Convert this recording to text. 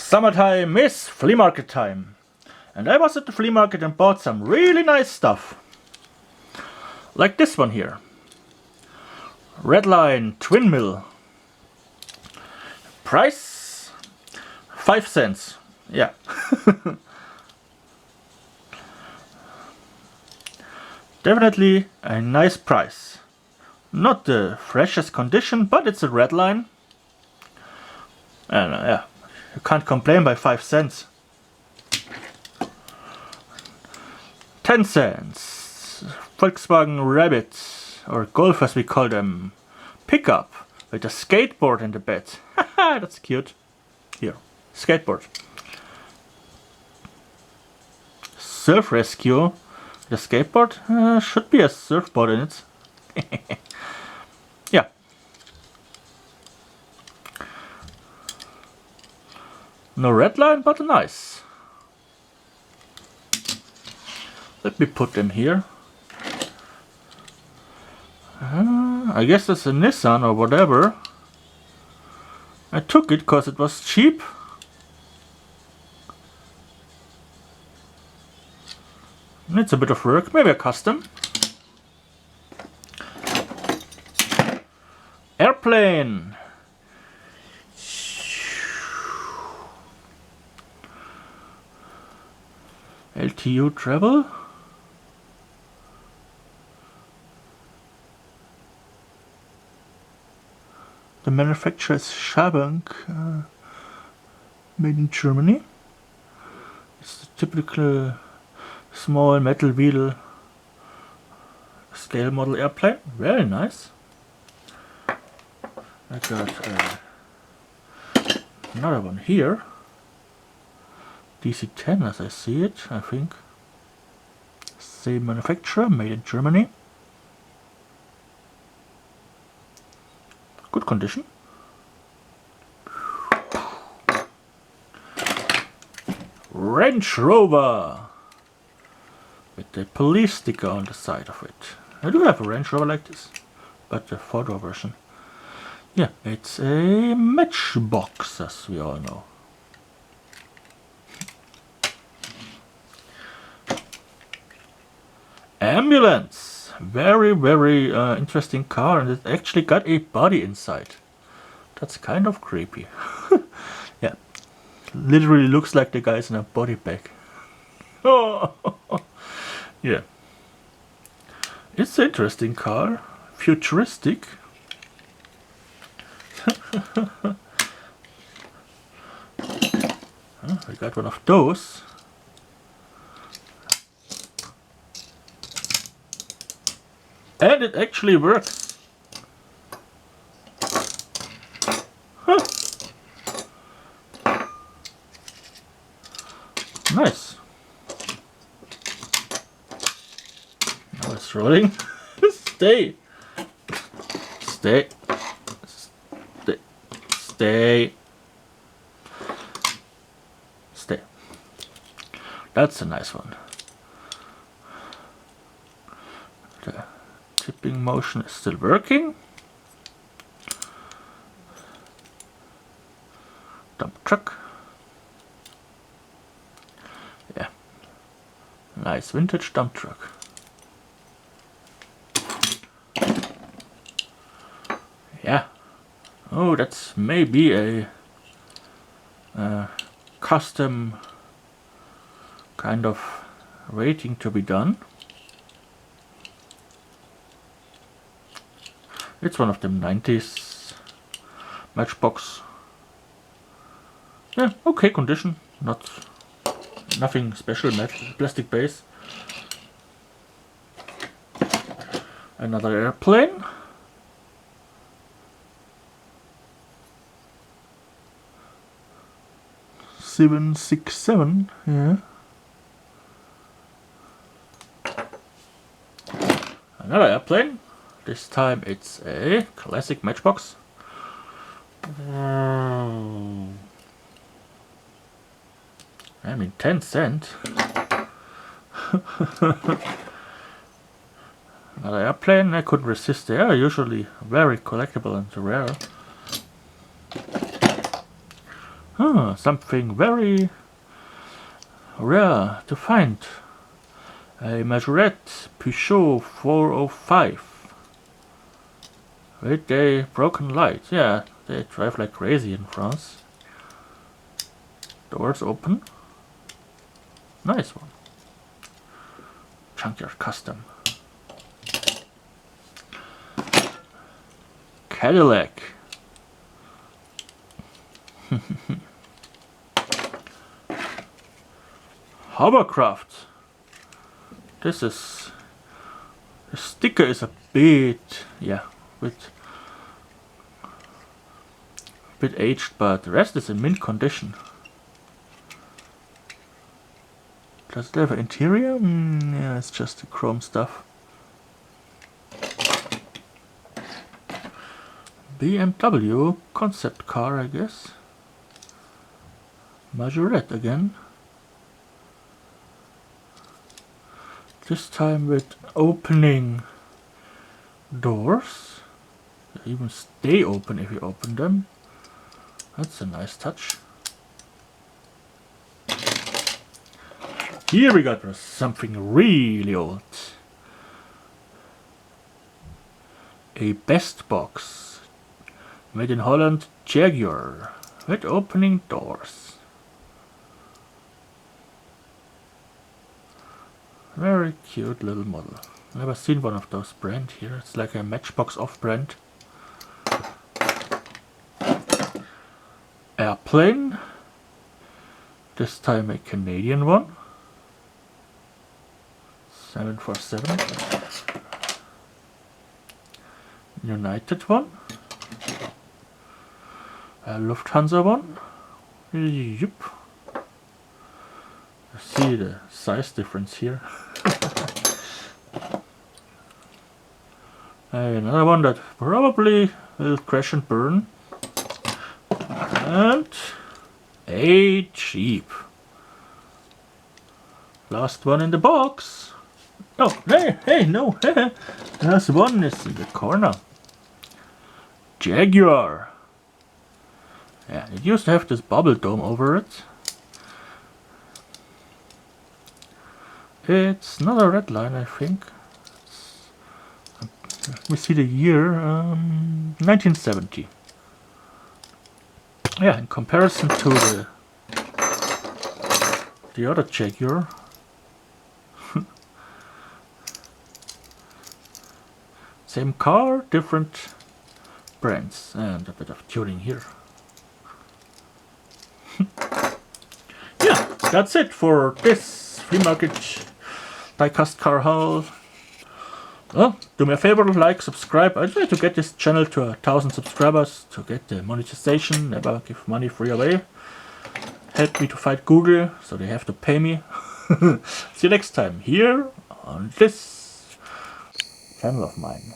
Summertime is flea market time, and I was at the flea market and bought some really nice stuff. Like this one here. Redline twin mill. Price 5 cents. Yeah. Definitely a nice price. Not the freshest condition, but it's a redline. And yeah, you can't complain by 5 cents. 10 cents. Volkswagen Rabbit, or Golf as we call them, pickup with a skateboard in the bed. Haha, that's cute. Here, skateboard. Surf rescue. The skateboard should be a surfboard in it. Yeah. No redline, but nice. Let me put them here. I guess that's a Nissan or whatever. I took it because it was cheap. Needs a bit of work, maybe a custom. Airplane. LTU travel. The manufacturer is Schabank, made in Germany. It's the typical small metal wheel scale model airplane. Very nice. I got another one here. DC-10 as I see it, I think. Same manufacturer, made in Germany. Good condition. Range Rover with the police sticker on the side of it. I do have a Range Rover like this, but the 4-door version. Yeah, it's a matchbox, as we all know. Ambulance. Very, very interesting car, and it actually got a body inside. That's kind of creepy. Yeah, literally looks like the guy's in a body bag. Oh, yeah. It's an interesting car, futuristic. I got one of those. And it actually works. Huh. Nice. Now it's rolling. Stay. Stay. Stay. Stay. Stay. That's a nice one. The tipping motion is still working. Dump truck. Yeah. Nice vintage dump truck. Yeah. Oh, that's maybe a custom kind of rating to be done. It's one of them 90s matchbox. Yeah, okay condition. Nothing special, metal, plastic base. Another airplane. $767, yeah. Another airplane. This time it's a classic matchbox. I mean 10 cents. Another airplane. I couldn't resist. They are usually very collectible and rare. Ah, something very rare to find. A Majorette Peugeot 405 with a broken light. Yeah, they drive like crazy in France. Doors open. Nice one. Junkyard custom. Cadillac. Hovercraft. This is... The sticker is a bit... yeah, bit aged, but the rest is in mint condition. Does it have an interior? Yeah, it's just the chrome stuff. BMW concept car, I guess. Majorette again. This time with opening doors. They even stay open if you open them. That's a nice touch. Here we got something really old. A best box. Made in Holland, Jaguar. With opening doors. Very cute little model. Never seen one of those brand here. It's like a Matchbox off-brand. Airplane. This time a Canadian one. 747. United one. A Lufthansa one. Yup. You see the size difference here. Another one that probably will crash and burn. And a Jeep. Last one in the box. Oh, hey, no. Last one is in the corner. Jaguar. Yeah, it used to have this bubble dome over it. It's not a redline, I think. We see the year 1970. Yeah, in comparison to the other Jaguar. Same car, different brands, and a bit of tuning here. Yeah, that's it for this flea market diecast car haul. Well, do me a favor, like, subscribe. I try to get this channel to 1,000 subscribers to get the monetization. Never give money free away. Help me to fight Google, so they have to pay me. See you next time here on this channel of mine.